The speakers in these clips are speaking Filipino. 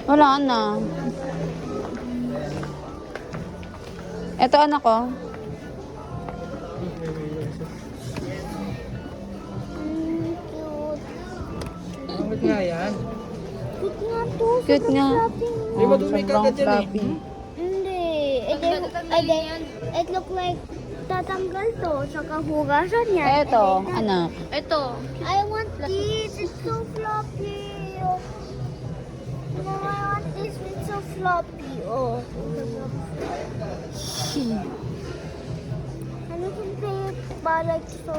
Wala na. Ito anak ko. Bakit nga yan? Cute nga to. Cute nga. Di ba dumi ka agad yan eh? fluffy. Hindi. It look like tatanggal to. Saka hugasan niya. Ito, anak. Ito. I want this. It's so floppy. Mom, I want this. It's so floppy. Oh. Ano kung balik so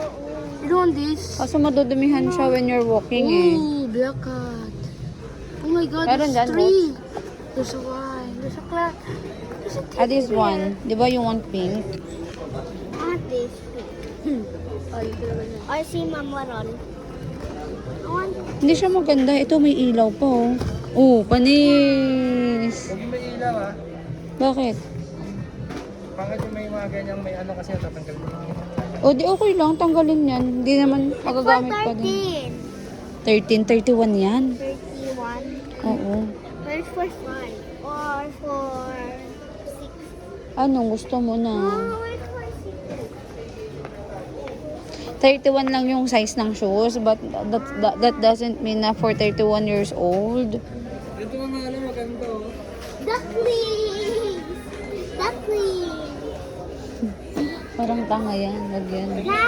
You want this? Kaso madudumihan siya when you're walking eh. Ooh, black cat. Oh my god, Meron there's dyan, 3. There's a white. There's a black. There's a Ah, this one. Di ba you want pink? I want this. Oh, you can have it. I see Mama Ron. I want Hindi siya maganda. Ito may ilaw pa oh. Oh, panis. Huwag yung may ilaw ah. Bakit? Pangit yung may mga ganyang may ano kasi tatanggal mo. O di okay lang, tanggalin yan. Hindi naman magagamit pa din. 13, 31 yan. 31. Oo. Where's for 5? Or for 6? Anong gusto mo na? Oh, where's for 31 lang yung size ng shoes, but that doesn't mean na for 31 years old. Ito mga ano maganda oh. 6? Ducklings! Ducklings! Parang tanga yan, wag yan. Na!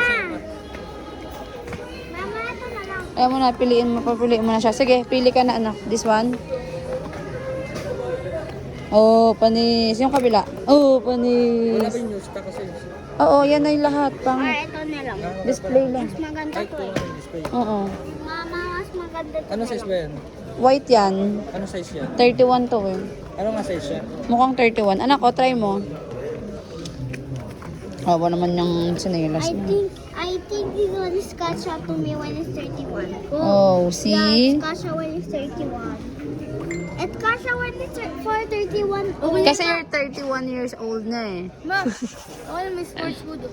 Mama, ito na lang. Ayaw mo na, papiliin mo na siya. Sige, pili ka na anak. This one. Oh, panis. Yung kabila. Oh, Wala panis. ba yung news ka kasi? Oo, yan na yung lahat. Or Pang ito na lang. display lang. Mas maganda Ay, to ito eh. yung display. Oo. Mama, mas maganda to Ano na size lang. ba yan? White yan. Ano size yan? 31 to eh. Ano nga size yan? Mukhang 31. Anak, o, try mo. Hawa naman yung sinelas mo. I think this one is catch up to me when it's 31. Oh, Yeah, see? it's kasha when it's 31. It's kasha when it's for 31. Oh, Kasi you're 31 years old na eh. Ma, ako na may sports food.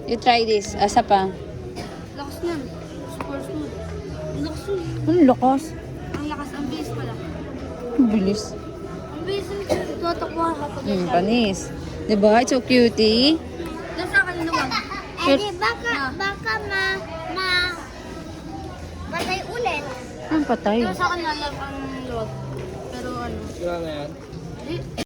You try this. Asa pa? Lakas na. Sports food. Ang lakas yun. Ang lakas. Ang lakas. Ang bilis pala. Ang bilis. Ang bilis yung tumatakbo kapag Panis. Diba? It's so cutie. Nasa akin na naman. Eh, di, baka patay ulit. Ang patay. Nasa akin na lang ang luwag. Pero ano. Wala na yan. Di,